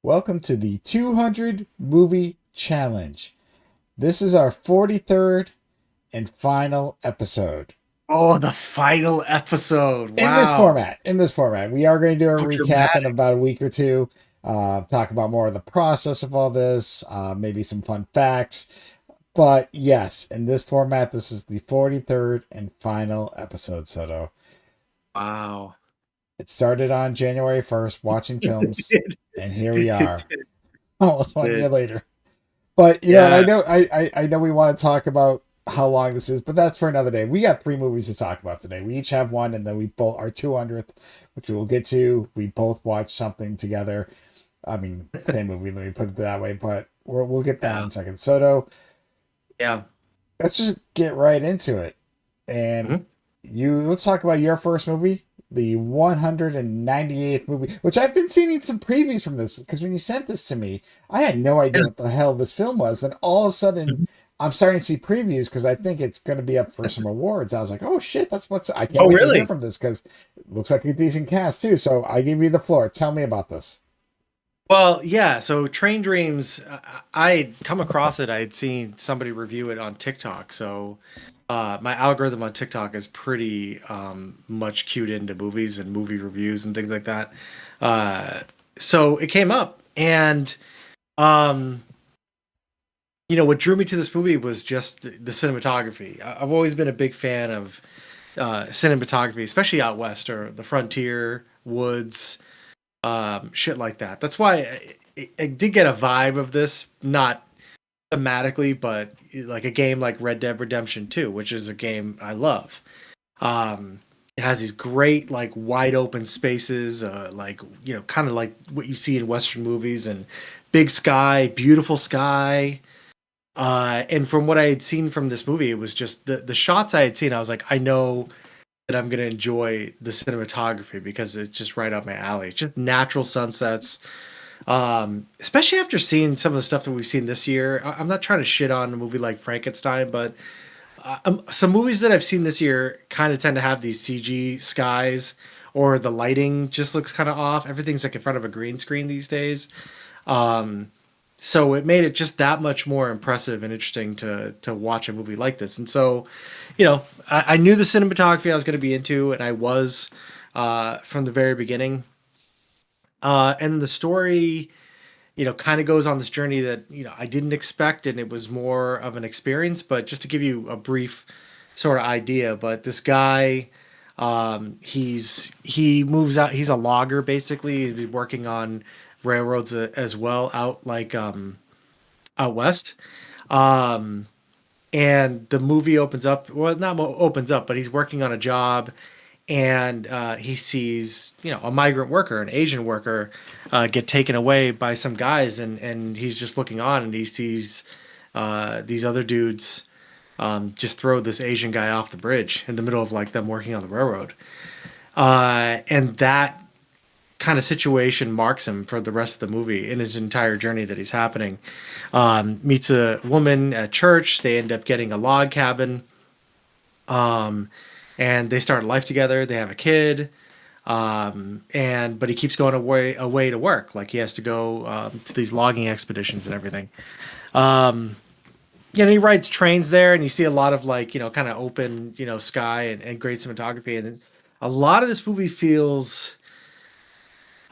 Welcome to the 200 Movie Challenge. This is our 43rd and final episode. Oh, the final episode. In this Wow. format, we are going to do a How recap in dramatic. about a week or two, talk about more of the process of all this, maybe some fun facts. But yes, in this format, this is the 43rd and final episode, Soto. Wow. It started on January 1st, watching It films, did. and here we It are, did. almost one year Did. later. But and I Yeah. know I know we want to talk about how long this is, but that's for another day. We got three movies to talk about today. We each have one, and then we both our 200th, which we will get to. We both watch something together. I mean, same movie. Let me put it that way, but we'll get that in Yeah. a second. Soto, Yeah. let's just get right into it. And Mhm. let's talk about your first movie, the 198th movie, which I've been seeing some previews from this because when you sent this to me, I had no idea Yeah. what the hell this film was. Then all of a sudden, I'm starting to see previews because I think it's going to be up for some awards. I was like, oh shit, I can't Oh, wait to hear really? from this because it looks like a decent cast too. So I give you the floor. Tell me about this. Well, yeah. So, Train Dreams, I had come across it. I had seen somebody review it on TikTok. So, my algorithm on TikTok is pretty much cued into movies and movie reviews and things like that. Uh, so it came up, and um, what drew me to this movie was just the cinematography. I've always been a big fan of cinematography, especially out west or the frontier woods, shit like that. That's why I did get a vibe of this, not thematically, but like a game like Red Dead Redemption 2, which is a game I love. It has these great like wide open spaces, like kind of like what you see in Western movies, and big sky, beautiful sky. And from what I had seen from this movie, it was just the shots I had seen. I was like, I know that I'm gonna enjoy the cinematography because it's just right up my alley. It's just natural sunsets. Especially after seeing some of the stuff that we've seen this year. I'm not trying to shit on a movie like Frankenstein, but some movies that I've seen this year kind of tend to have these CG skies, or the lighting just looks kind of off. Everything's like in front of a green screen these days. Um, so it made it just that much more impressive and interesting to watch a movie like this. And so, I knew the cinematography I was going to be into, and I was from the very beginning. And the story, kind of goes on this journey that I didn't expect, and it was more of an experience. But just to give you a brief sort of idea, but this guy, he moves out. He's a logger basically. He's been working on railroads as well, out west. Um, and the movie opens up. Well, not opens up, but he's working on a job, and he sees a migrant worker, an Asian worker, get taken away by some guys, and he's just looking on, and he sees these other dudes just throw this Asian guy off the bridge in the middle of like them working on the railroad, and that kind of situation marks him for the rest of the movie in his entire journey that he's happening. Meets a woman at church. They end up getting a log cabin, um, and they start life together. They have a kid, and but he keeps going away to work. Like he has to go to these logging expeditions and everything. Um, he rides trains there, and you see a lot of like kind of open sky and great cinematography, and a lot of this movie feels,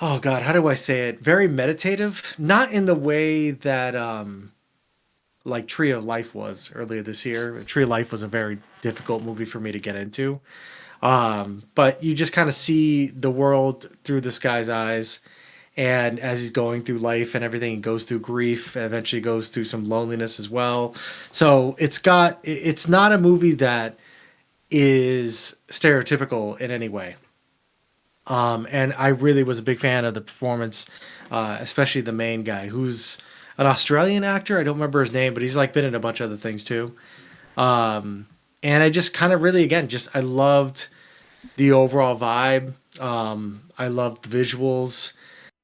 oh god, how do I say it? Very meditative, not in the way that like Tree of Life was earlier this year. Tree of Life was a very difficult movie for me to get into. But you just kind of see the world through this guy's eyes, and as he's going through life and everything, he goes through grief, and eventually goes through some loneliness as well. So it's not a movie that is stereotypical in any way. And I really was a big fan of the performance, especially the main guy, who's an Australian actor. I don't remember his name, but he's like been in a bunch of other things too. Um, and I just kind of really, again, just I loved the overall vibe. I loved the visuals,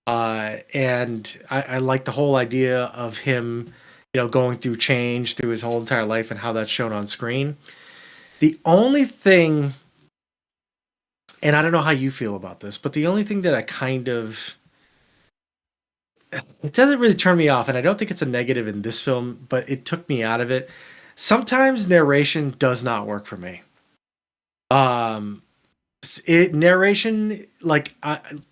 and I like the whole idea of him, going through change through his whole entire life and how that's shown on screen. The only thing, and I don't know how you feel about this, but the only thing that I kind of it doesn't really turn me off, and I don't think it's a negative in this film, but it took me out of it. Sometimes narration does not work for me. Um, it narration like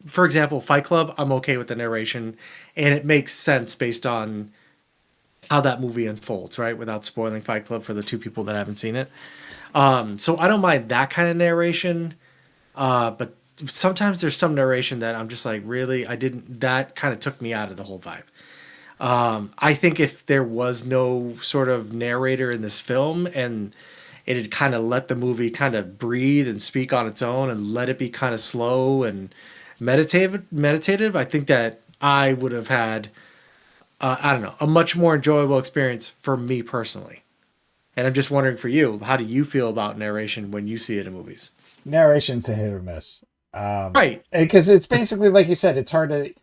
for example, Fight Club, I'm okay with the narration, and it makes sense based on how that movie unfolds, right? Without spoiling Fight Club for the two people that haven't seen it. So I don't mind that kind of narration. But sometimes there's some narration that I'm just like, really, I didn't. That kind of took me out of the whole vibe. I think if there was no sort of narrator in this film and it had kind of let the movie kind of breathe and speak on its own and let it be kind of slow and meditative, I think that I would have had, I don't know, a much more enjoyable experience for me personally. And I'm just wondering for you, how do you feel about narration when you see it in movies? Narration's a hit or miss. Right. Because it's basically like you said, it's hard to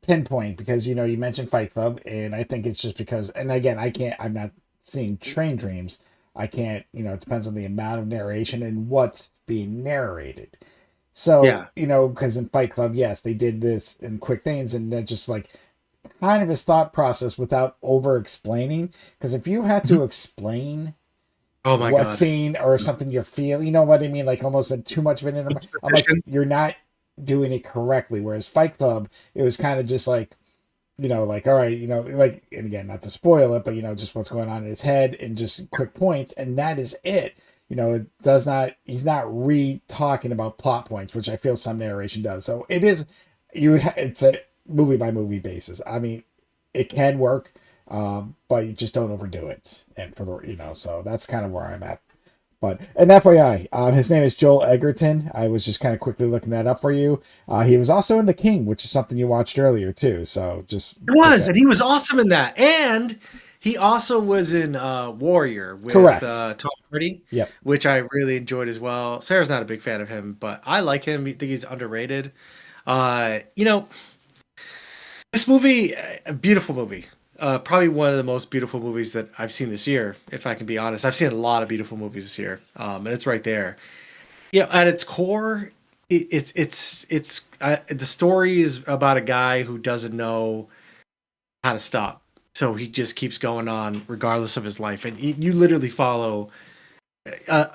pinpoint because you mentioned Fight Club, and I think it's just because, and again, I'm not seeing Train Dreams. I can't, it depends on the amount of narration and what's being narrated. So, Yeah. because in Fight Club, yes, they did this in quick things, and then just like kind of his thought process without over explaining. Because if you had Mhm. to explain Oh my what God. scene or something you feel, you know what I mean? Like almost too much of it in them. It's I'm like, sufficient. you're not doing it correctly. Whereas Fight Club, it was kind of just like, like, all right, like, and again, not to spoil it, but, just what's going on in his head and just quick points. And that is it. It does not, he's not re talking about plot points, which I feel some narration does. So it is, it's a movie by movie basis. I mean, it can work, but you just don't overdo it. And so that's kind of where I'm at. But an FYI, his name is Joel Egerton. I was just kind of quickly looking that up for you. He was also in The King, which is something you watched earlier too. So just It put was, that. and he was awesome in that. And he also was in Warrior with Correct. Tom Hardy, Yep. which I really enjoyed as well. Sarah's not a big fan of him, but I like him. I think he's underrated. You know, this movie, a beautiful movie. Probably one of the most beautiful movies that I've seen this year, if I can be honest. I've seen a lot of beautiful movies this year, and it's right there. At its core, the story is about a guy who doesn't know how to stop. So he just keeps going on regardless of his life, and you literally follow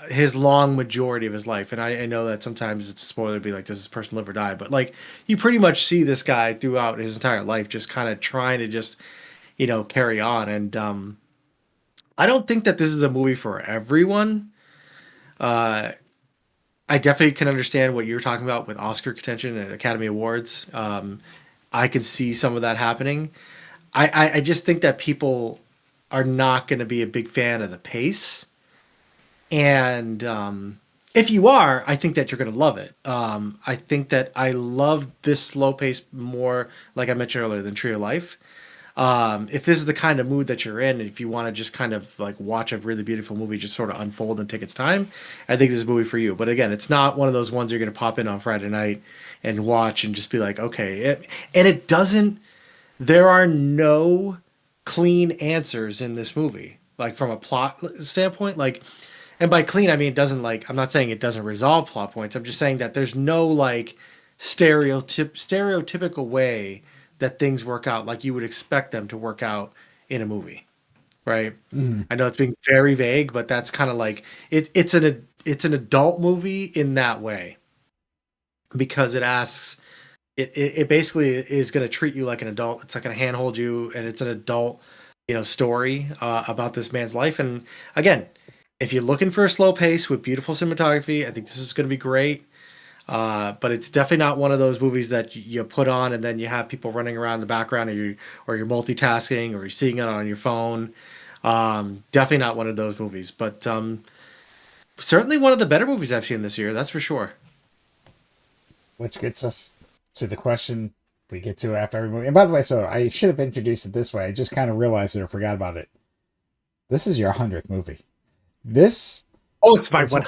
his long majority of his life. And I know that sometimes it's a spoiler to be like, does this person live or die? But like, you pretty much see this guy throughout his entire life, just kind of trying to just carry on. And I don't think that this is a movie for everyone. Uh, I definitely can understand what you're talking about with Oscar contention and Academy Awards. I can see some of that happening. I just think that people are not going to be a big fan of the pace. And if you are, I think that you're going to love it. I think that I love this slow pace more, like I mentioned earlier, than Tree of Life. If this is the kind of mood that you're in, and if you want to just kind of like watch a really beautiful movie just sort of unfold and take its time, I think this is a movie for you. But again, it's not one of those ones you're going to pop in on Friday night and watch and just be like, okay. And it doesn't, there are no clean answers in this movie, like from a plot standpoint. Like, and by clean, I mean, it doesn't like, I'm not saying it doesn't resolve plot points. I'm just saying that there's no like stereotypical way that things work out like you would expect them to work out in a movie, right? Mhm. I know it's being very vague, but that's kind of like it's an adult movie in that way because it basically is going to treat you like an adult. It's not going to handhold you, and it's an adult story about this man's life. And again, if you're looking for a slow pace with beautiful cinematography, I think this is going to be great. But it's definitely not one of those movies that you put on and then you have people running around in the background, or you're multitasking, or you're seeing it on your phone. Definitely not one of those movies, but certainly one of the better movies I've seen this year. That's for sure. Which gets us to the question we get to after every movie. And by the way, so I should have introduced it this way. I just kind of realized it or forgot about it. This is your 100th movie. This Oh, it's my this is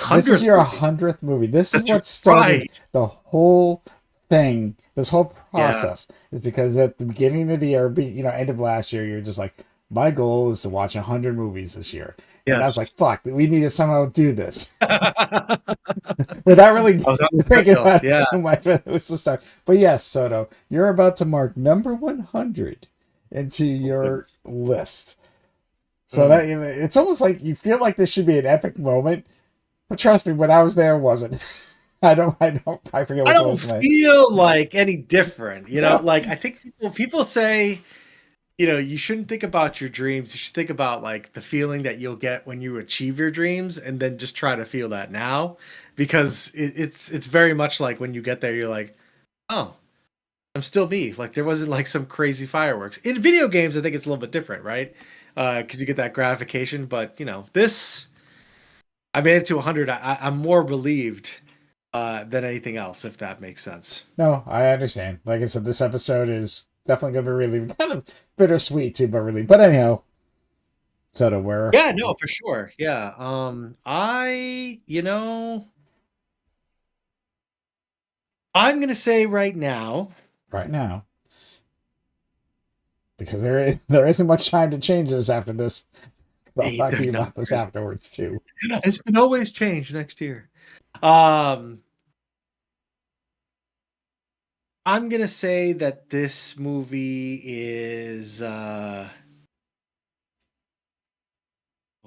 100th your movie. 100th movie. This is That's what started right. the whole thing. This whole Yeah. process is because at the beginning of the year, end of last year, you're just like, my goal is to watch 100 movies this year. And I was Yes. like, fuck, we need to somehow do this without really I was on the thinking treadmill. about it Yeah. too much. But it was the start. But yes, Soto, you're about to mark number 100 into Oh, your goodness. list. So Mm. that it's almost like you feel like this should be an epic moment, but trust me, when I was there, it wasn't. I forget I which one don't was mine. feel like any different, No, like, I think people say, you shouldn't think about your dreams. You should think about like the feeling that you'll get when you achieve your dreams, and then just try to feel that now, because it's very much like when you get there, you're like, oh, I'm still me. Like there wasn't like some crazy fireworks. In video games, I think it's a little bit different, right? Because you get that gratification. But this, I made it to 100. I'm more relieved than anything else, if that makes sense. no, I understand. Like I said, this episode is definitely going to be really kind of bittersweet too, but really. But anyhow, Soto, where Yeah, no, for sure. Yeah. I'm gonna say right now. right now, because there isn't much time to change this after this. I'll Hey, talk to you no, about this afterwards too. it can always change next year. Um, I'm gonna say that this movie is. Oh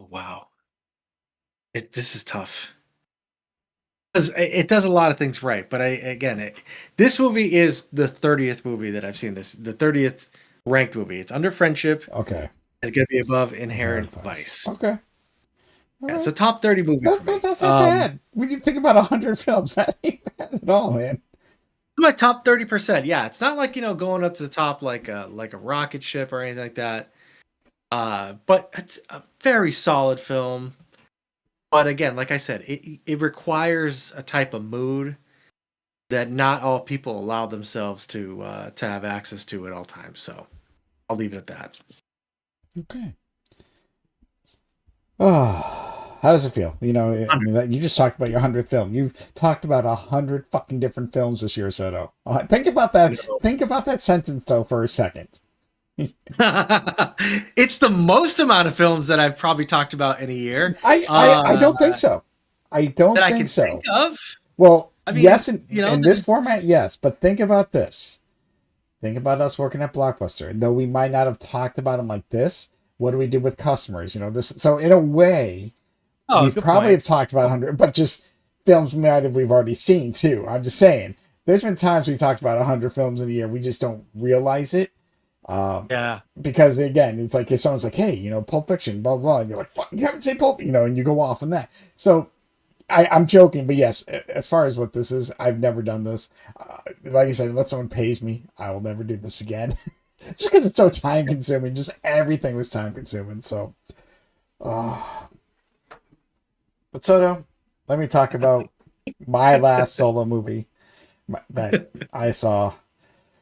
wow, this is tough because it does a lot of things right. But this movie is the 30th movie that I've seen. The 30th ranked movie. It's under Friendship. Okay, It's gonna be above Inherent Inherent Vice. Vice. Okay, all Yeah, it's a right. top 30 movie for me. That's not bad. When you think about 100 films, that ain't bad at all, man. My top 30%. Yeah, it's not like, going up to the top like a rocket ship or anything like that. But it's a very solid film. But again, like I said, it requires a type of mood that not all people allow themselves to have access to at all times. So I'll leave it at that. Okay. Oh, how does it feel? I mean, you just talked about your 100th film. You've talked about 100 fucking different films this year, Soto. Think about that. Think about that sentence though for a second. It's the most amount of films that I've probably talked about in a year. I don't think so. I That don't I think can think so. of. Well, I mean, yes, in this format, yes. But think about this. Think about us working at Blockbuster. Though we might not have talked about them like this, what do we do with customers? This. So in a way, oh, we've good probably point. have talked about 100, but just films we've already seen too. I'm just saying. There's been times we talked about 100 films in a year. We just don't realize it. Um, Yeah. because again, it's like if someone's like, "Hey, Pulp Fiction," blah blah, and you're like, "Fuck, you haven't seen Pulp," and you go off on that. So I'm joking, but yes, as far as what this is, I've never done this. Like I said, unless someone pays me, I will never do this again. Just because it's so time consuming. Just everything was time consuming. So, uh, but Soto, let me talk about my last solo movie that I saw.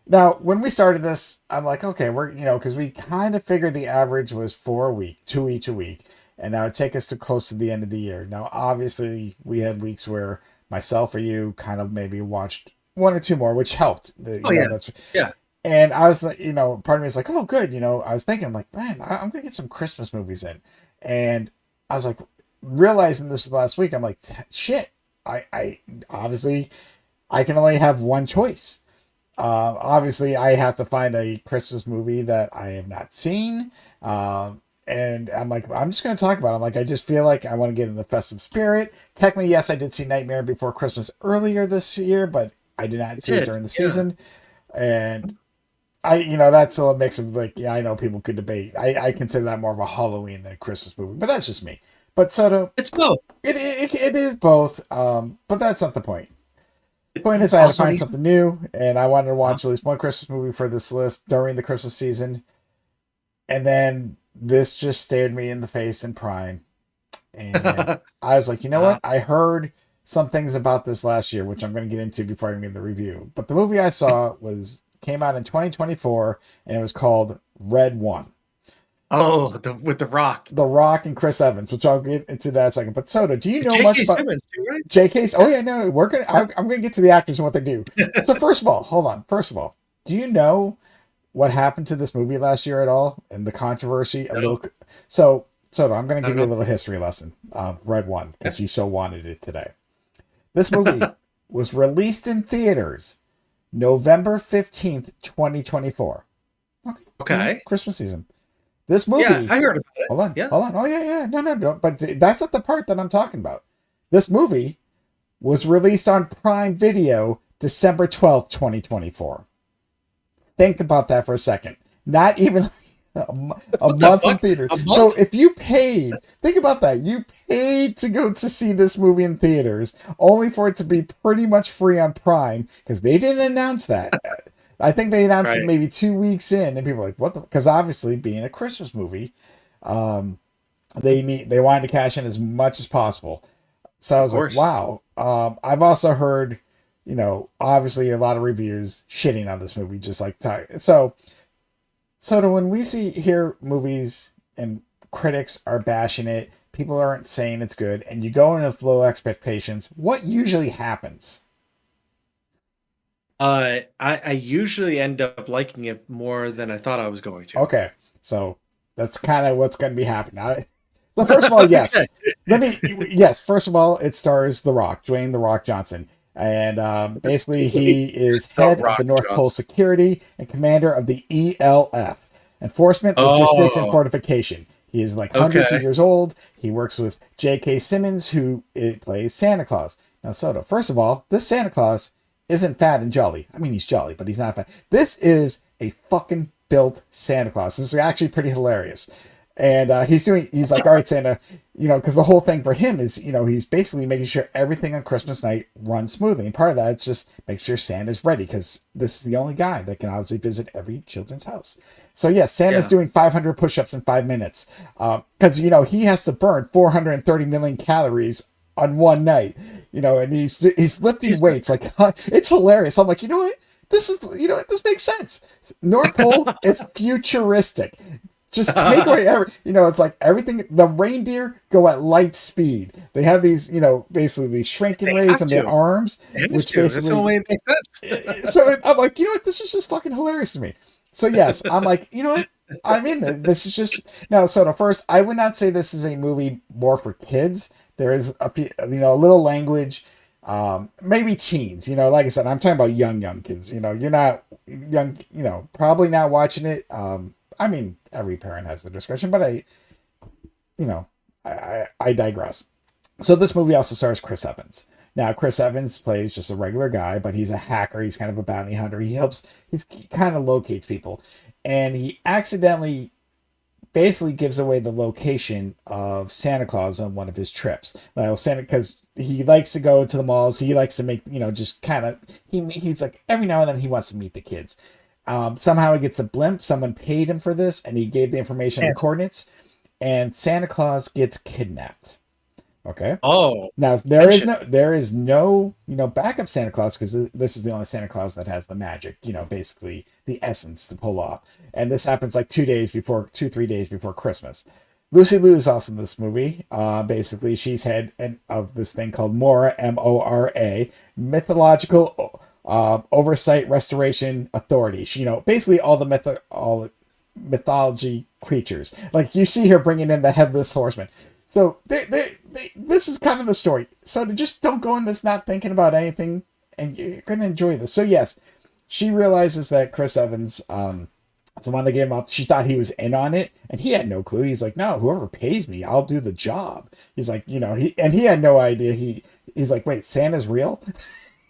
Now, when we started this, I'm like, okay, because we kind of figured the average was 4 a week, two each a week, and that would take us to close to the end of the year. Now, obviously, we had weeks where myself or you kind of maybe watched one or two more, which helped. Oh yeah. That's Yeah. and I was like, part of me is like, oh, good. I was thinking, like, man, I'm going to get some Christmas movies in. And I was like, realizing this last week, I'm like, shit, I obviously, I can only have one choice. Obviously, I have to find a Christmas movie that I have not seen. And I'm like, I'm just going to talk about it. I'm like, I just feel like I want to get in the festive spirit. Technically, yes, I did see Nightmare Before Christmas earlier this year, but I did not It see it did. during the Yeah. season. And that's a mix of like, yeah, I know people could debate. I consider that more of a Halloween than a Christmas movie, but that's just me. But Soto, It's both. it is both. But that's not the point. The point is, I had to Also find needs. something new, and I wanted to watch at least one Christmas movie for this list during the Christmas season. And then this just stared me in the face in Prime, and I was like, you know uh, what? I heard some things about this last year, which I'm going to get into before I get the review. But the movie I saw came out in 2024, and it was called Red One. oh, with the Rock. The Rock and Chris Evans, which I'll get into that in a second. But Soda, do you know much J.K. about Simmons too, right? JK's? Oh Yeah. yeah, no, we're gonna. Yeah. I'm gonna get to the actors and what they do. So first of all, hold on. First of all, do you know what happened to this movie last year at all and the controversy? A No. little. So So I'm going to I give don't you a know. little history lesson of Red One Yeah. because you so wanted it today. This movie was released in theaters November 15th, 2024. Okay, Okay. Christmas season. This Yeah, movie, I heard about it. hold on, Yeah. hold on. Oh, yeah, yeah. No, no, no. But that's not the part that I'm talking about. This movie was released on Prime Video December 12th, 2024. Think about that for a second. Not even a What the month in fuck? theaters. A So month? if you paid, think about that. You paid to go to see this movie in theaters, only for it to be pretty much free on Prime because they didn't announce that. I think they announced it Right. maybe 2 weeks in, and people were like, "What the?" Because obviously, being a Christmas movie, they wanted to cash in as much as possible. So I Of was like, course. wow. I've also heard, obviously a lot of reviews shitting on this movie, just like so when we hear movies and critics are bashing it, people aren't saying it's good, and you go in with low expectations, what usually happens? I usually end up liking it more than I thought I was going to. Okay, so that's kind of what's going to be happening. So first of all, Okay. yes. Yes. First of all, it stars The Rock, Dwayne The Rock Johnson, and basically he is The head of Rock the North Pole Johnson. Security and commander of the ELF, Enforcement, Logistics, and Oh, Fortification. He is like hundreds of okay. years old. He works with J.K. Simmons, who plays Santa Claus. Now, Soto, first of all, this Santa Claus isn't fat and jolly. I mean, he's jolly, but he's not fat. This is a fucking built Santa Claus. This is actually pretty hilarious. And he's like, all right, Santa, because the whole thing for him is, he's basically making sure everything on Christmas night runs smoothly. And part of that is just make sure Santa's ready because this is the only guy that can obviously visit every children's house. So, yes, Santa's Yeah. doing 500 push ups in 5 minutes because, he has to burn 430 million calories on one night, and he's lifting Jesus. weights like it's hilarious. I'm like, this makes sense. North Pole is futuristic. Just take away it's like everything. The reindeer go at light speed. They have these, basically these shrinking They rays have on their to. arms, They have which to. That's the only basically. way it makes sense. So I'm like, this is just fucking hilarious to me. So yes, I'm like, I'm in this. This is just no. So the first, I would not say this is a movie more for kids. There is a little language, maybe teens. Like I said, I'm talking about young kids. You're not young. Probably not watching it. I mean, every parent has the discretion, but you know, I digress. So this movie also stars Chris Evans. Now, Chris Evans plays just a regular guy, but he's a hacker. He's kind of a bounty hunter. He kind of locates people, and he accidentally basically gives away the location of Santa Claus on one of his trips. Now, because he likes to go to the malls. He likes to make, just kind of, he's like, every now and then he wants to meet the kids. Somehow he gets a blimp. Someone paid him for this, and he gave the information, the coordinates, and Santa Claus gets kidnapped. Okay. Oh, Now tension. there is no backup Santa Claus because this is the only Santa Claus that has the magic, basically the essence to pull off. And this happens like 2 3 days before Christmas. Lucy Liu is also in this movie. Basically, she's head of this thing called Mora, Mora, Mythological Oversight Restoration Authority. She, basically all mythology creatures. Like you see her bringing in the headless horseman. So this is kind of the story. So just don't go in this not thinking about anything, and you're gonna enjoy this. So yes, she realizes that Chris Evans, it's the one that gave him up. She thought he was in on it, and he had no clue. He's like, no, whoever pays me, I'll do the job. He's like, he had no idea. He's like, wait, Santa's real?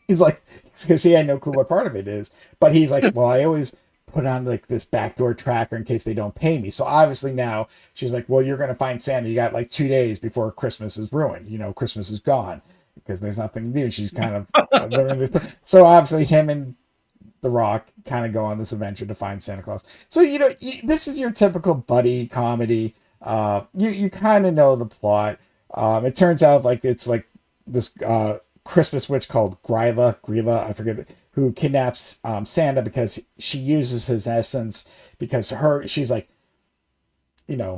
He's like, because he had no clue what part of it is. But he's like, well, I always put on like this backdoor tracker in case they don't pay me. So obviously now she's like, well, you're going to find Santa. You got like 2 days before Christmas is ruined. Christmas is gone because there's nothing to do. She's kind of so obviously him and The Rock kind of go on this adventure to find Santa Claus. So this is your typical buddy comedy. You kind of know the plot. It turns out like it's like this Christmas witch called Grilla, I forget, who kidnaps Santa because she uses his essence because she's like,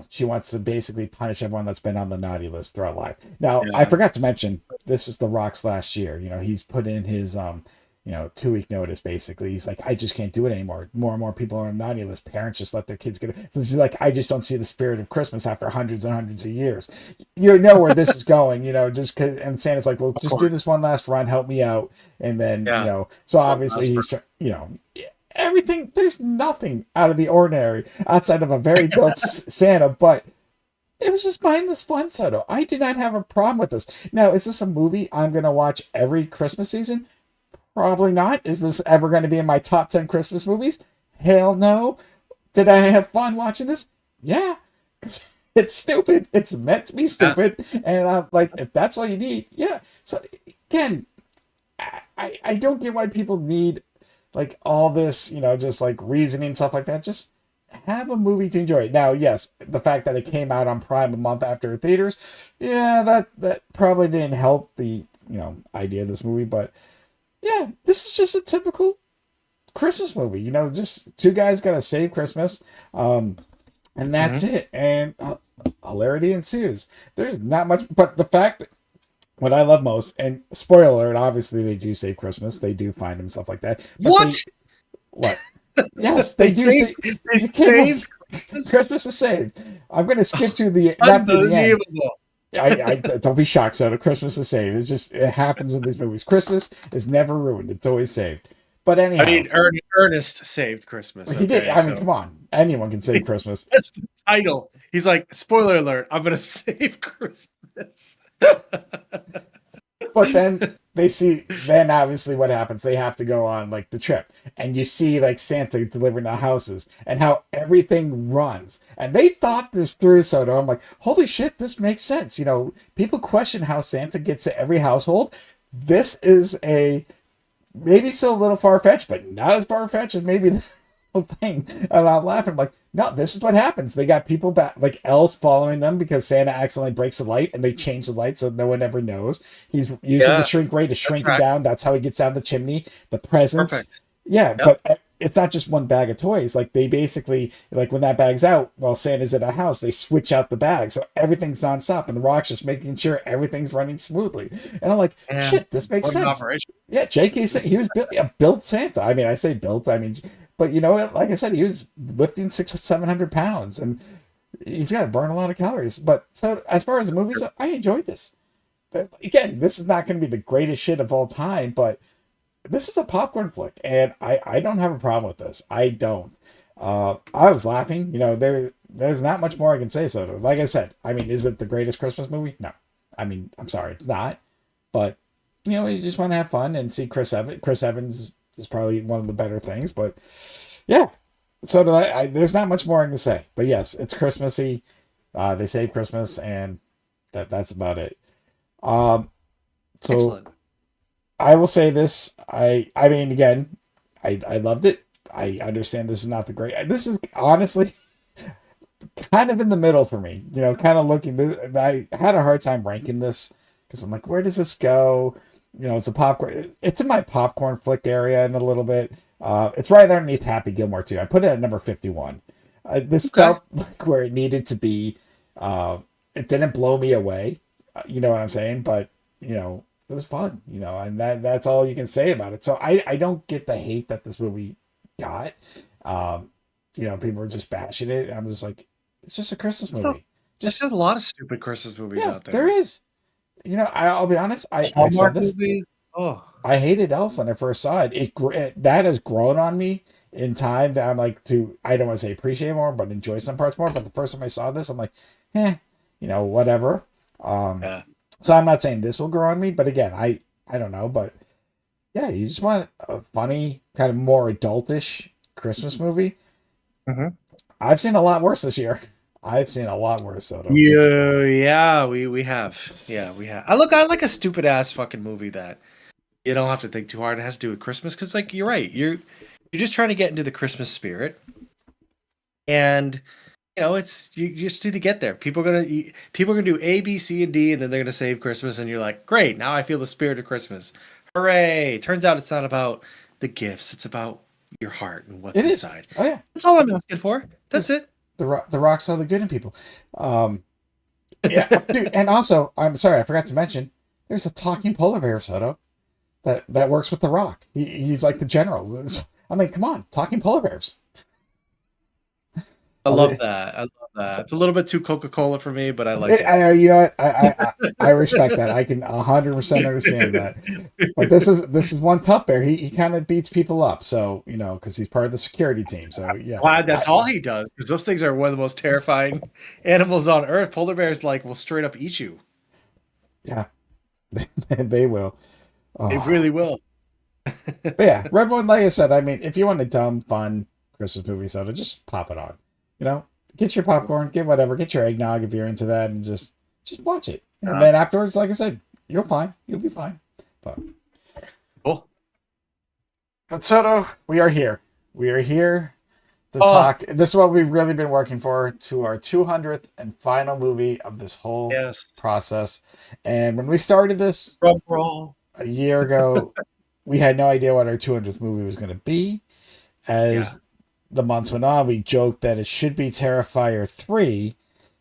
she wants to basically punish everyone that's been on the naughty list throughout life. Now, I Yeah. forgot to mention, this is The Rock's last year. He's put in his 2 week notice. Basically, he's like, I just can't do it anymore. More and more people are on the naughty list. Parents just let their kids get it. He's like, I just don't see the spirit of Christmas after hundreds and hundreds of years. You know where this is going, just cause, and Santa's like, well, Of just do course. this one last run, help me out, and then Yeah. so One obviously last he's everything. There's nothing out of the ordinary outside of a very built Santa, but it was just mindless fun, Soto. I did not have a problem with this. Now, is this a movie I'm going to watch every Christmas season? Probably not. Is this ever going to be in my top 10 Christmas movies? Hell no. Did I have fun watching this? Yeah. It's stupid. It's meant to be Yeah. stupid. And I'm like, if that's all you need, yeah. So, again, I don't get why people need like all this, just like reasoning, stuff like that. Just have a movie to enjoy. Now, yes, the fact that it came out on Prime a month after theaters, yeah, that probably didn't help the idea of this movie. But yeah, this is just a typical Christmas movie. Just two guys gotta save Christmas, and that's Hmm. it. And hilarity ensues. There's not much, but the fact that what I love most, and spoiler alert, obviously they do save Christmas. They do find him, stuff like that. But What? what? Yes, they They do say saved. They you can't. saved Christmas. Christmas is saved. I'm gonna skip to the not to the end. Unbelievable. I don't be shocked, Soda. Christmas is saved. It happens in these movies. Christmas is never ruined. It's always saved. But I anyhow, mean, Ernest saved Christmas. he did. Okay, I mean, so come on. Anyone can save Christmas. that's the title. He's like, spoiler alert, I'm gonna save Christmas. But then then obviously what happens? They have to go on like the trip, and you see like Santa delivering the houses and how everything runs. And they thought this through, Soto. I'm like, holy shit, this makes sense. People question how Santa gets to every household. This is a maybe still a little far fetched, but not as far fetched as maybe the whole thing. And I'm laughing. I'm like, no, this is what happens. They got people back, like elves following them because Santa accidentally breaks the light and they change the light so no one ever knows. He's using the Yeah, shrink ray to that's shrink it right. down. That's how he gets down the chimney. The presents. Perfect. Yeah, Yep. but it's not just one bag of toys. Like they basically, like when that bag's out, while Santa's at a house, they switch out the bag. So everything's nonstop and the Rock's just making sure everything's running smoothly. And I'm like, Yeah. shit, this makes What an sense. operation. Yeah, J.K. said he was built Santa. I mean, I say built. I mean, but like I said, he was lifting 600-700 pounds, and he's got to burn a lot of calories. But so as far as the movies, I enjoyed this. Again, this is not going to be the greatest shit of all time, but this is a popcorn flick, and I don't have a problem with this. I don't. I was laughing. There's not much more I can say. So, like I said, I mean, is it the greatest Christmas movie? No. I mean, I'm sorry, it's not. But you just want to have fun and see Chris Evans. Chris Evans is probably one of the better things. But yeah, so there's not much more I can say. But yes, it's Christmassy. They save Christmas, and that's about it. Um, so Excellent. I will say this. I mean, again, I loved it. I understand this is not the great. This is honestly kind of in the middle for me. Kind of looking. I had a hard time ranking this because I'm like, where does this go? It's a popcorn. It's in my popcorn flick area in a little bit. It's right underneath Happy Gilmore too. I put it at number 51. This Okay. felt like where it needed to be. It didn't blow me away. You know what I'm saying? But it was fun. And that's all you can say about it. So I don't get the hate that this movie got. People are just bashing it. I'm just like, it's just a Christmas So movie. there's Just just a lot of stupid Christmas movies yeah, out there there. is. I'll be honest. I've said Hallmark this. movies. Oh, I hated Elf when I first saw it. That has grown on me in time. That I'm like I don't want to say appreciate more, but enjoy some parts more. But the first time I saw this, I'm like, whatever. Um, yeah. so I'm not saying this will grow on me, but again, I don't know, but yeah, you just want a funny, kind of more adultish Christmas movie. Mhm. I've seen a lot worse this year. I've seen a lot worse, Soto. Yeah, we have. Yeah, we have. I like a stupid ass fucking movie that you don't have to think too hard. It has to do with Christmas because, like, you're right. You're just trying to get into the Christmas spirit, and it's you just need to get there. People are gonna do A, B, C, and D, and then they're gonna save Christmas, and you're like, great. Now I feel the spirit of Christmas. Hooray! Turns out it's not about the gifts. It's about your heart and what's It is. inside. Oh yeah, That's all I'm asking for. That's just it. the rock saw the good in people. Um, yeah, dude. And also, I'm sorry, I forgot to mention. There's a talking polar bear, Soto. That works with The Rock. He's like the general. I mean, come on, talking polar bears. I I love mean, that. I love that. It's a little bit too Coca-Cola for me, but I like it. you know what? I respect that. I can 100% understand that. But this is one tough bear. He kind of beats people up. So because he's part of the security team. So yeah, Glad that's all he does, because those things are one of the most terrifying animals on earth. Polar bears like will straight up eat you. yeah, they will. They Oh, really will. but yeah, Red One. Like I said, I mean, if you want a dumb, fun Christmas movie soda, just pop it on. You know, get your popcorn, get whatever, get your eggnog if you're into that, and just watch it. And Uh, then afterwards, like I said, you're fine. You'll be fine. But cool. Soto, we are here. We are here to Oh, talk. This is what we've really been working for to our 200th and final movie of this whole yes. process. And when we started this Drum roll. a year ago, we had no idea what our 200th movie was going to be. Yeah. As the months went on, we joked that it should be Terrifier 3 Oh,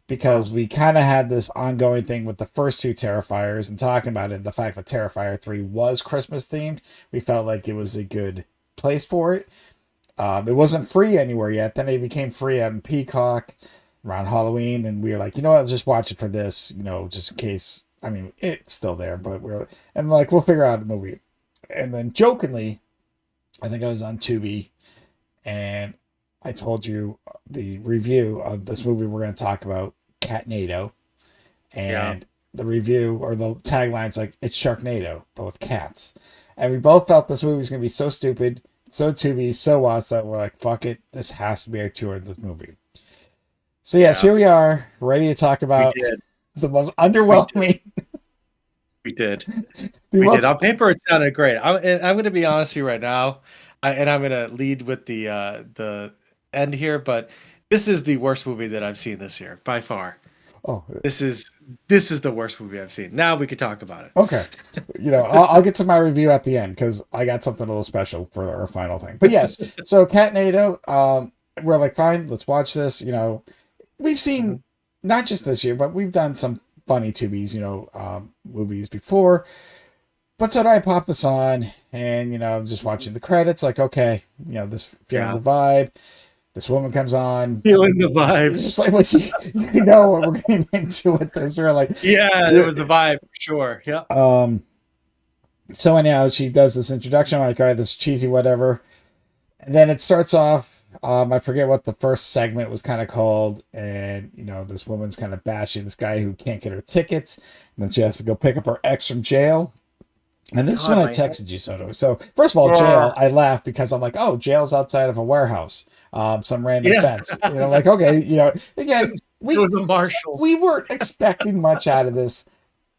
because we kind of had this ongoing thing with the first two Terrifiers and talking about it. The fact that Terrifier 3 was Christmas themed, we felt like it was a good place for it. It wasn't free anywhere yet. Then it became free on Peacock around Halloween, and we were like, you know what, let's just watch it for this, just in case. I mean, it's still there, but we'll figure out a movie. And then jokingly, I think I was on Tubi, and I told you the review of this movie we're going to talk about, Catnado, yeah. and the review or the tagline's like it's Sharknado, but with cats. And we both felt this movie was going to be so stupid, so Tubi, so us that we're like, fuck it, this has to be our tour of this movie. So yes, Yeah. here we are, ready to talk We about did. the most We did. underwhelming, We did. the We did. most. On paper, it sounded great. I'm going to be honest with you right now, and I'm going to lead with the end here. But this is the worst movie that I've seen this year by far. Oh, This is this is the worst movie I've seen. Now we could talk about it. okay. I'll get to my review at the end because I got something a little special for our final thing. But yes, so Catnado, we're like, fine, let's watch this. We've Mhm. seen not just this year, but we've done some funny tubies, movies before. But so I pop this on, and I'm just watching the credits, like, okay, this feeling Yeah, the vibe. This woman comes on. feeling the vibe. It's just like what you know what we're getting into with this. We're like, Yeah, there yeah. was a vibe for sure. Yeah, So anyhow, she does this introduction. I'm like, all right, this cheesy whatever. And then it starts off. I forget what the first segment was kind of called, and this woman's kind of bashing this guy who can't get her tickets, and then she has to go pick up her ex from jail. And this is when God, I my head. texted you, Soto. So first of all, jail. Ugh. I laughed because I'm like, oh, jail's outside of a warehouse, some random Yeah, fence. Like okay, again, it we was a we Marshalls. weren't expecting much out of this.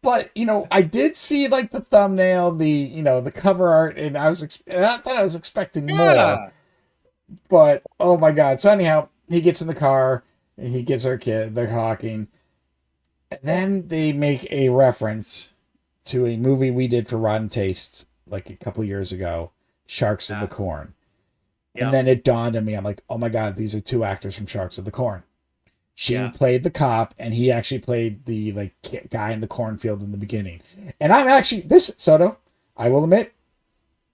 But I did see like the thumbnail, the cover art, and I thought I was expecting more. Yeah, But oh my god! So anyhow, he gets in the car and he gives her kid the talking. And then they make a reference to a movie we did for Rotten Taste like a couple years ago, Sharks of the yeah, Corn. And yeah, then it dawned on me, I'm like, oh my god, these are two actors from Sharks of the Corn. She yeah. played the cop, and he actually played the like guy in the cornfield in the beginning. And I'm actually this Soto. I will admit,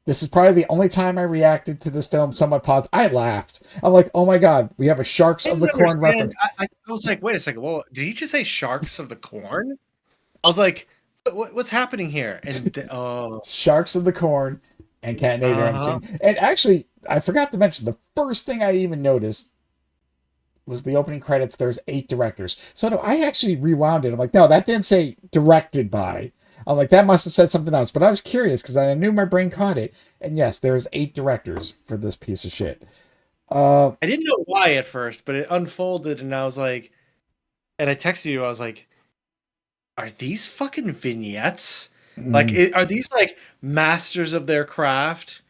this is probably the only time I reacted to this film somewhat positive. I laughed. I'm like, oh my god, we have a Sharks I of the didn't Corn understand. reference. I was like, wait a second. Well, did he just say sharks of the corn? I was like, what's happening here? And oh, Sharks of the Corn and Catnado on the uh-huh. scene. And actually, I forgot to mention the first thing I even noticed was the opening credits. There's 8 directors. So I actually rewound it. I'm like, no, that didn't say directed by. I'm like, that must have said something else. But I was curious because I knew my brain caught it. And yes, there's 8 directors for this piece of shit. Uh, I didn't know why at first, but it unfolded, and I was like, and I texted you. I was like, are these fucking vignettes? Like, mm, are these like masters of their craft,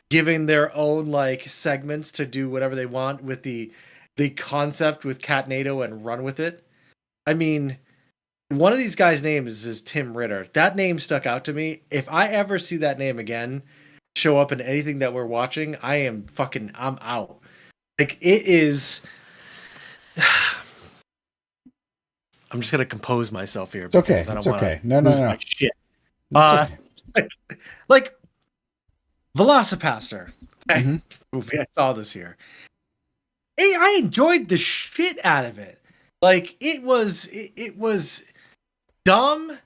giving their own like segments to do whatever they want with the concept with Catnado and run with it? I mean, one of these guys' names is Tim Ritter. That name stuck out to me. If I ever see that name again show up in anything that we're watching, I'm out. Like it is I'm just gonna compose myself here it's okay. because I It's don't want to okay. No, no, lose no. my shit. It's Uh okay. Like Velocipaster. Hey, Hmm. movie, I saw this here. Hey, I enjoyed the shit out of it. Like it was dumb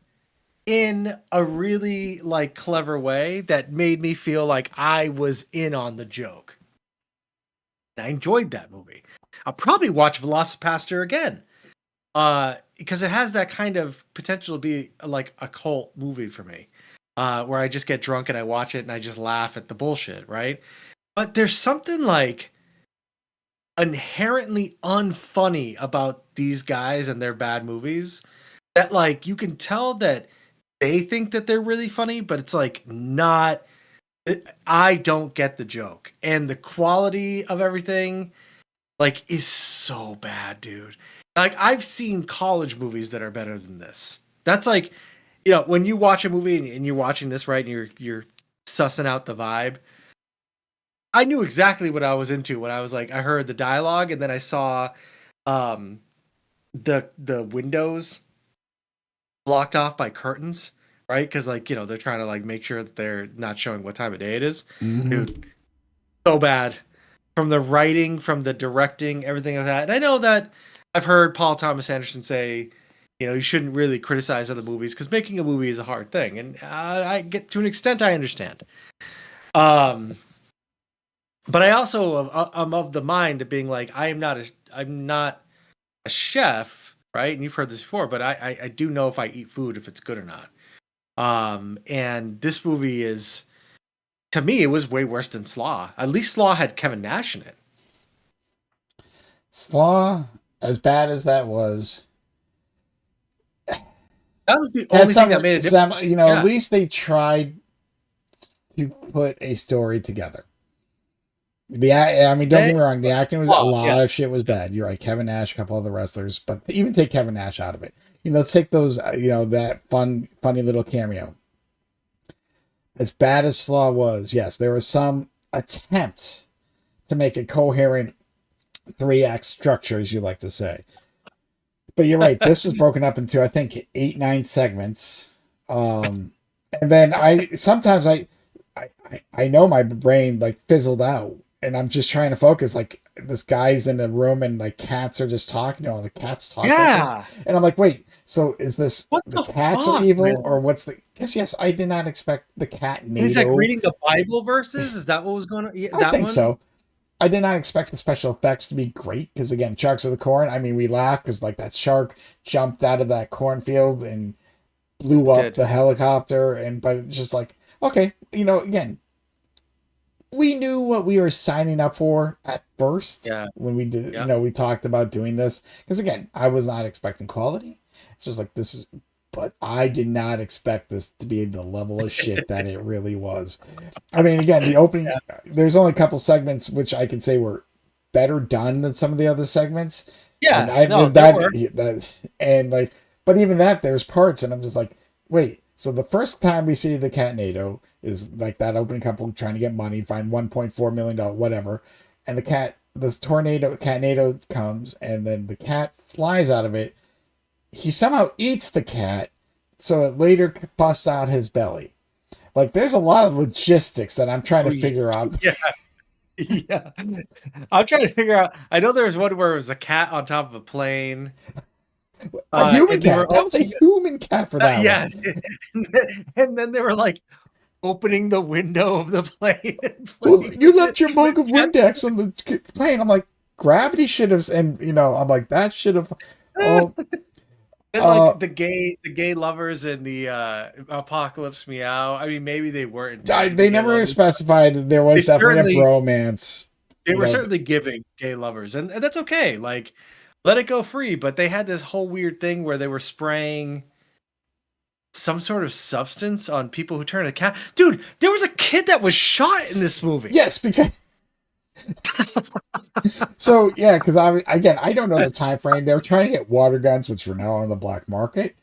in a really like clever way that made me feel like I was in on the joke. And I enjoyed that movie. I'll probably watch Velocipaster again. Because it has that kind of potential to be like a cult movie for me. Where I just get drunk and I watch it and I just laugh at the bullshit, right? But there's something like inherently unfunny about these guys and their bad movies that like you can tell that they think that they're really funny, but it's like not. I don't get the joke, and the quality of everything like is so bad, dude. Like I've seen college movies that are better than this. That's like, when you watch a movie and you're watching this, right, and you're sussing out the vibe. I knew exactly what I was into when I was like, I heard the dialogue and then I saw um the windows blocked off by curtains, right? Because like, they're trying to like make sure that they're not showing what time of day it is. Hmm. Dude, so bad. From the writing, from the directing, everything like that. And I know that I've heard Paul Thomas Anderson say, you shouldn't really criticize other movies because making a movie is a hard thing. And I get to an extent, I understand. Um, but I also I'm of the mind of being like, I'm not a chef, right? And you've heard this before, but I do know if I eat food, if it's good or not. And this movie is, to me, it was way worse than Slaw. At least Slaw had Kevin Nash in it. Slaw, as bad as that was, That was the had only thing that made a difference. at Yeah. least they tried to put a story together. I mean, don't They get me wrong. The acting was a Slaw, yeah. lot of shit was bad. You're right. Kevin Nash, a couple other wrestlers, but even take Kevin Nash out of it. Let's take those. That funny little cameo. As bad as Slaw was, yes, there was some attempt to make a coherent three-act structure, as you like to say. But you're right. This was broken up into, I think, 8, 9 segments. And then I know my brain like fizzled out, and I'm just trying to focus. Like this guy's in the room, and like cats are just talking. The cats talk like this, Yeah. and I'm like, wait. So is this What the the cats are fuck, evil, or man? what's the? Yes, I did not expect the cat And he's like NATO. reading the Bible verses. Is that what was going on? Yeah, I that think one? so. I did not expect the special effects to be great because again, sharks of the corn. I mean, we laughed because like that shark jumped out of that cornfield and blew It up did. the helicopter, and but it's just like okay, again, we knew what we were signing up for at first Yeah. when we did. Yeah. We talked about doing this because again, I was not expecting quality. It's just like this is. But I did not expect this to be the level of shit that it really was. I mean, again, the opening, Yeah. there's only a couple segments which I could say were better done than some of the other segments. And Yeah. I No, that, there were. that and like, but even that, there's parts, and I'm just like, wait. So the first time we see the Catnado is like that opening couple trying to get money, find $1.4 million, whatever, and this Catnado comes, and then the cat flies out of it. He somehow eats the cat, so it later busts out his belly. Like, there's a lot of logistics that I'm trying Oh, to figure out. yeah. Yeah. I'm trying to figure out. I know there was one where it was a cat on top of a plane. A human And they cat. were That was a opening. human cat for that one. Yeah. And then they were like opening the window of the plane and Well, playing you with left it. your mug With of Windex on the plane. I'm like, gravity should have, and I'm like, that should have. Oh, And uh, like the gay lovers in the Apocalypse Meow. I mean, maybe they weren't intended to be they gay never lovers. specified there They was definitely a certainly bromance. they You were know, certainly giving gay lovers, and that's okay. Like, let it go free. But they had this whole weird thing where they were spraying some sort of substance on people who turn a cat. Dude, there was a kid that was shot in this movie. yes, because so yeah, because I don't know the time frame. They were trying to get water guns, which were now on the black market,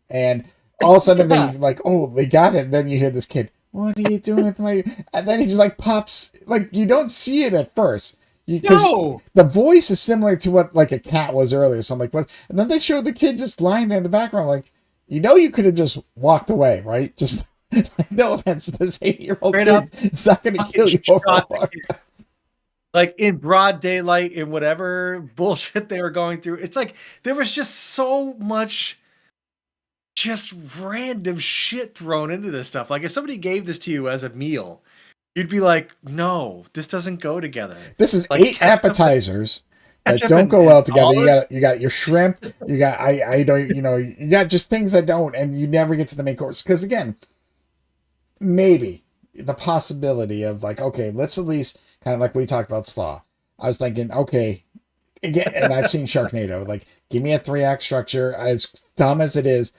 and all of a sudden they Yeah. like, oh, they got it. And then you hear this kid, "What are you doing with my?" And then he just like pops, like you don't see it at first, because No. the voice is similar to what like a cat was earlier. So I'm like, what? And then they show the kid just lying there in the background, like you could have just walked away, right? Just Like, no offense to this 80-year-old Straight up kid, it's not going to fucking kill you over a shot the water. kid. Like in broad daylight in whatever bullshit they were going through. It's like there was just so much just random shit thrown into this stuff. Like if somebody gave this to you as a meal, you'd be like, no, this doesn't go together. This is Like 8 appetizers that ketchup don't go and well together. olives. You got your shrimp. You got I don't you got just things that don't, and you never get to the main course. Because again, maybe the possibility of like, okay, let's at least kind of like we talked about Slaw. I was thinking, okay, again, and I've seen Sharknado. Like, give me a 3 act structure. As dumb as it is,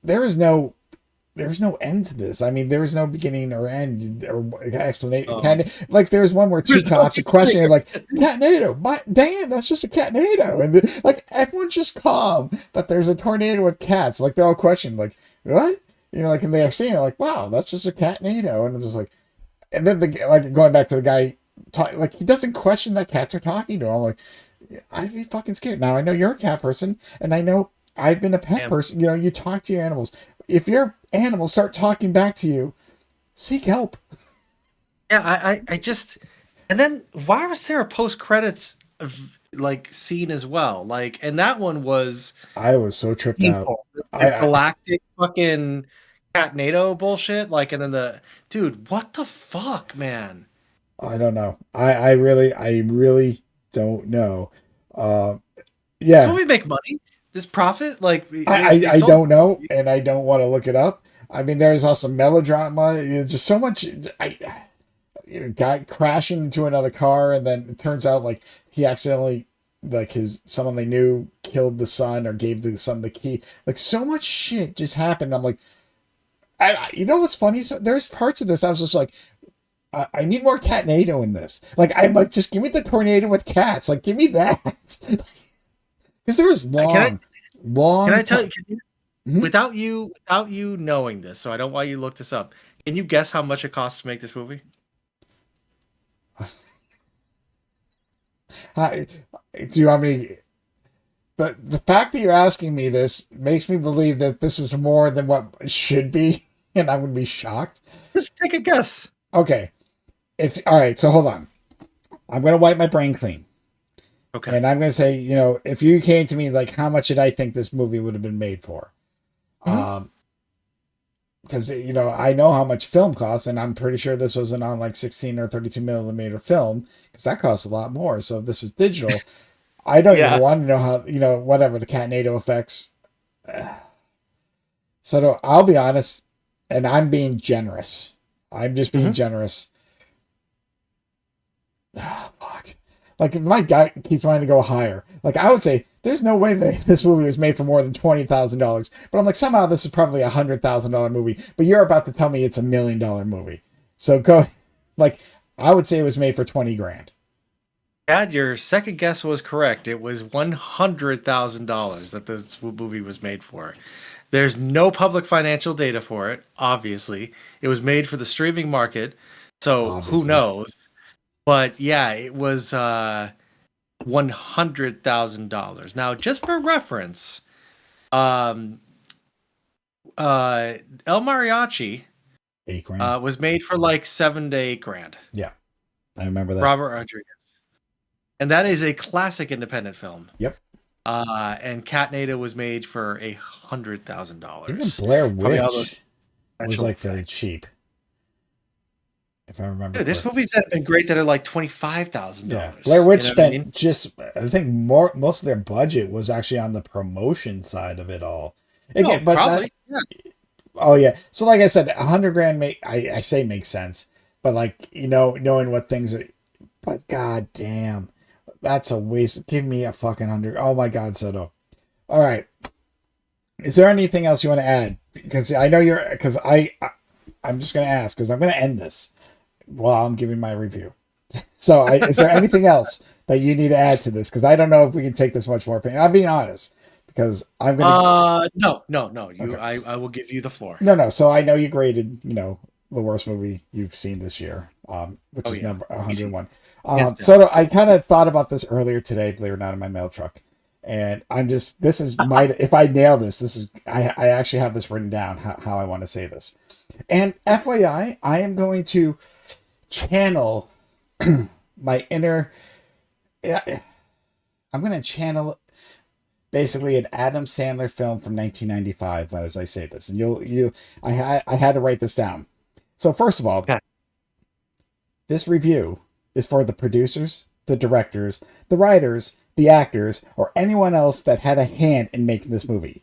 there is no there's no end to this. I mean, there is no beginning or end or explanation. Like, there's one where 2 cops are questioning, like, Catnado, but damn, that's just a Catnado. And like, everyone's just calm that there's a tornado with cats. Like, they're all questioning, like, what? Like, and they're seeing it, like, wow, that's just a Catnado. And I'm just like, and then like going back to the guy, like, he doesn't question that cats are talking to him. I'm like, I'd be fucking scared. Now I know you're a cat person, and I know I've been a pet person. You talk to your animals. If your animals start talking back to you, seek help. Yeah, I just, and then why was there a post credits like scene as well? Like, and that one was I was so tripped out. painful. The galactic fucking Catnado bullshit. Like, and then the dude, what the fuck, man? I don't know. I really don't know. This Yeah, movie make money? This profit? Like, I sold don't know, and I don't want to look it up. I mean, there's also melodrama. Just so much. Guy crashing into another car, and then it turns out like he accidentally, like, someone they knew killed the son or gave the son the key. Like, so much shit just happened. I'm like, you know what's funny? So there's parts of this I was just like, I need more Catnado in this. Like, I'm like, just give me the tornado with cats. Like, give me that. Because there was long. Can I tell you? Mm-hmm. Without you knowing this, so I don't want you to look this up. Can you guess how much it costs to make this movie? Do you want me? But the fact that you're asking me this makes me believe that this is more than what it should be, and I'm going to be shocked. Just take a guess. Okay. All right, so hold on. I'm going to wipe my brain clean. Okay. And I'm going to say, if you came to me, like, how much did I think this movie would have been made for? Mm-hmm. Because, I know how much film costs, and I'm pretty sure this wasn't on like 16 or 32 millimeter film, because that costs a lot more. So if this is digital, I don't even want to know how, whatever the Catnado effects. So I'll be honest, and I'm being generous. I'm just being generous. Oh, fuck. Like, my guy keeps wanting to go higher. Like, I would say there's no way that this movie was made for more than $20,000. But I'm like, somehow this is probably $100,000 movie. But you're about to tell me it's $1 million movie. So go, like, I would say it was made for 20 grand. Dad, your second guess was correct. It was $100,000 that this movie was made for. There's no public financial data for it, obviously. It was made for the streaming market. So obviously. Who knows? But yeah, it was $100,000. Now, just for reference, El Mariachi was made for like $7 to $8 grand. Yeah, I remember that. Robert Rodriguez, and that is a classic independent film. Yep. And Catnado was made for $100,000. Even Blair Witch was like very cheap. If I remember, there's movies that have been great that are like $25,000. Yeah, Blair Witch spent I think most of their budget was actually on the promotion side of it all. Again, but probably. Oh yeah, so like I said, $100 grand I say makes sense, but like knowing what things are, but god damn, that's a waste. Give me a fucking 100. Oh my god, Soto. All right, is there anything else you want to add? Because I know I'm just gonna ask because I'm gonna end this while I'm giving my review. So is there anything else that you need to add to this? Because I don't know if we can take this much more pain. I'm being honest because I'm going to... No. Okay. I will give you the floor. No. So I know you graded, the worst movie you've seen this year, which is number 101. So I kind of thought about this earlier today, believe it or not, in my mail truck. And I'm just, this is my, if I nail this, this is, I actually have this written down how I want to say this. And FYI, I am going to channel my inner, I'm going to channel basically an Adam Sandler film from 1995 as I say this. And I had to write this down. So first of all, Okay. this review is for the producers, the directors, the writers, the actors, or anyone else that had a hand in making this movie.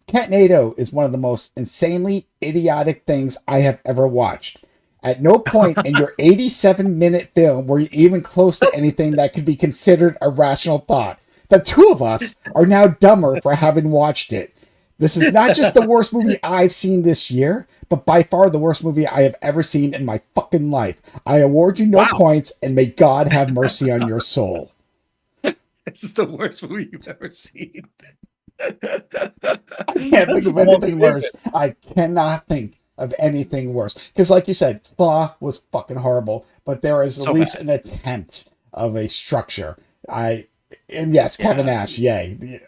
Catnado is one of the most insanely idiotic things I have ever watched. At no point in your 87-minute film were you even close to anything that could be considered a rational thought. The two of us are now dumber for having watched it. This is not just the worst movie I've seen this year, but by far the worst movie I have ever seen in my fucking life. I award you no Wow. points, and may God have mercy on your soul. This is the worst movie you've ever seen. I can't think of anything worse. I cannot think of anything worse. Because, like you said, Thaw was fucking horrible, but there is at So least bad. an attempt of a structure. And yes, Kevin Yeah. Nash, yay.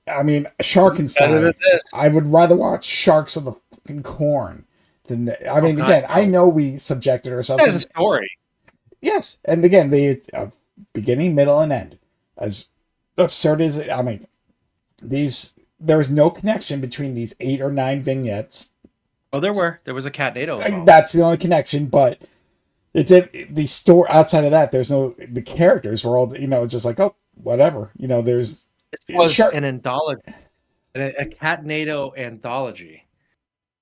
I mean, Better than Sharkenstein. this. I would rather watch Sharks of the fucking Corn than I Oh mean, God, again, I no. know we subjected ourselves. That is a story. Yes, and again, the beginning, middle, and end. As absurd as it, I mean, there's no connection between these 8 or 9 vignettes. Oh, there was a Catnado involved. That's the only connection, but it did the story outside of that. There's no the characters were all just like, oh, whatever. There's This was sure. an anthology, a Catnado anthology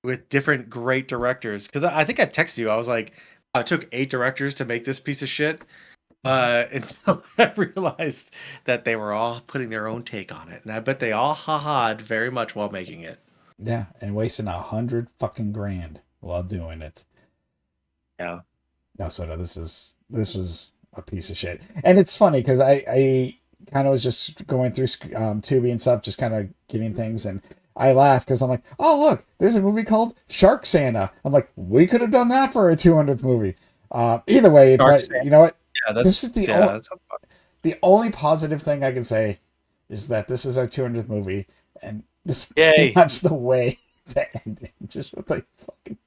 with different great directors. Because I think I texted you. I was like, I took 8 directors to make this piece of shit. Until I realized that they were all putting their own take on it, and I bet they all ha-ha'd very much while making it. Yeah, and wasting 100 fucking grand while doing it. Yeah. No, so no, this was a piece of shit, and it's funny because I kind of was just going through Tubi and stuff, just kind of getting things, and I laughed because I'm like, oh look, there's a movie called Shark Santa. I'm like, we could have done that for a 200th movie. Either way, Dark but you know what? Yeah, This is that's the only positive thing I can say is that this is our 200th movie, and this is pretty yay. much the way to end it, just with like fucking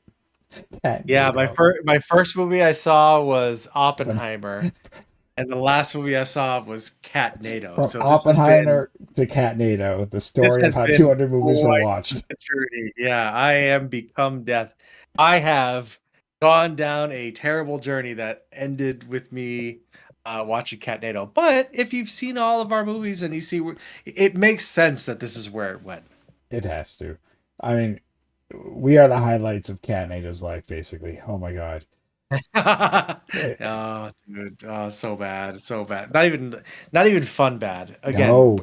Yeah, Catnado. my first movie I saw was But Oppenheimer, and the last movie I saw was Catnado. from So Oppenheimer to Catnado, the this story of has how been 200 movies were quite watched. a journey. Yeah, I am become death. I have gone down a terrible journey that ended with me watching Catnado. But if you've seen all of our movies and you see it makes sense that this is where it went. It has to. I mean, we are the highlights of Catnado's life, basically. Oh my god. It, Oh, dude, oh, so bad, so bad. Not even fun bad. Again, no,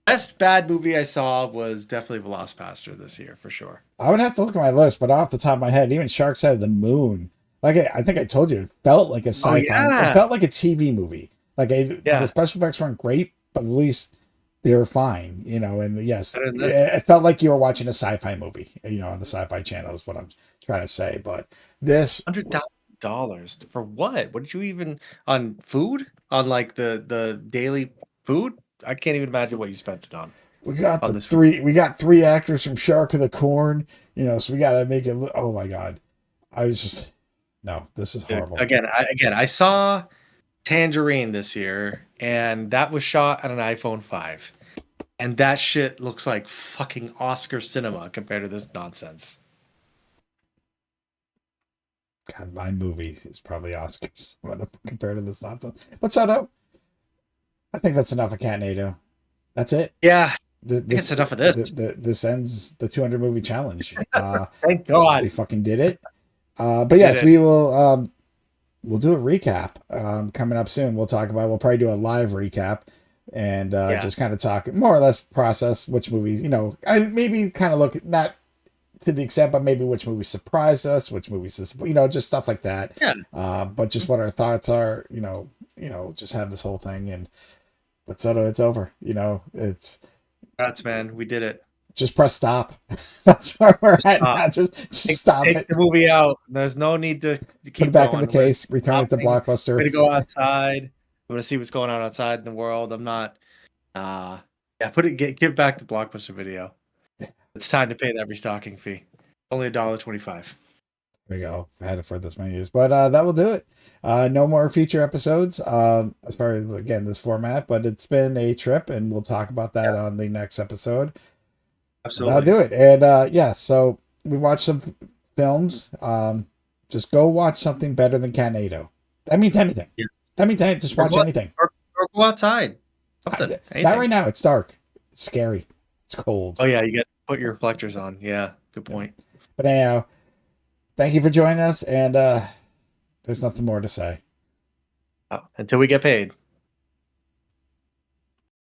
best bad movie I saw was definitely Velocipaster this year for sure. I would have to look at my list, but off the top of my head, even Shark Side of the Moon, like I think I told you, it felt like a Oh sci-fi. It yeah, felt like a TV movie. Like the yeah. special effects weren't great, but at least they were fine. And yes, Better than this. it felt like you were watching a sci-fi movie. On the Sci-Fi Channel is what I'm trying to say. But this, $100,000 for what? What did you even on food? On like the daily food? I can't even imagine what you spent it on this movie. we got 3 actors from Shark of the Corn. So we got to make it. Oh my god, I was just no. This is Dude, horrible. again, I saw Tangerine this year, and that was shot on an iPhone 5. And that shit looks like fucking Oscar cinema compared to this nonsense. God, my movie is probably Oscars compared to this nonsense. But Soto, I think that's enough of Catnado. That's it. Yeah, I think This it's enough of this. this ends the 200 movie challenge. Thank God. We fucking did it. But We did yes, it. we will. We'll do a recap coming up soon. We'll talk about. We'll probably do a live recap and Yeah. just kind of talk more or less process which movies. I maybe kind of look not to the extent, but maybe which movies surprised us, which movies, just stuff like that. Yeah. But just what our thoughts are. Just have this whole thing but Soto, it's over. It's Congrats, man. We did it. just press stop. That's where we're at Stop. now. Just stop Take it. the movie out. There's no need to Put keep it back going. in the case. Return it to We're Blockbuster. gonna go outside. I'm gonna see what's going on outside in the world. I'm not Uh, yeah, give back the Blockbuster Video. It's time to pay that restocking fee. Only $1.25. There we go. I had it for this many years, but that will do it. No more future episodes. As far as again this format, but it's been a trip, and we'll talk about that Yeah, on the next episode. But that'll absolutely. do it. And yeah, so we watched some films. Just go watch something better than Catnado. That means anything. Yeah. That means anything. Just Or watch go, anything. or go outside. Something. That Anything. right now, it's dark. It's scary. It's cold. Oh yeah, you get put your reflectors on. Yeah, good Yeah. point. But anyhow, thank you for joining us, and there's nothing more to say. Until we get paid.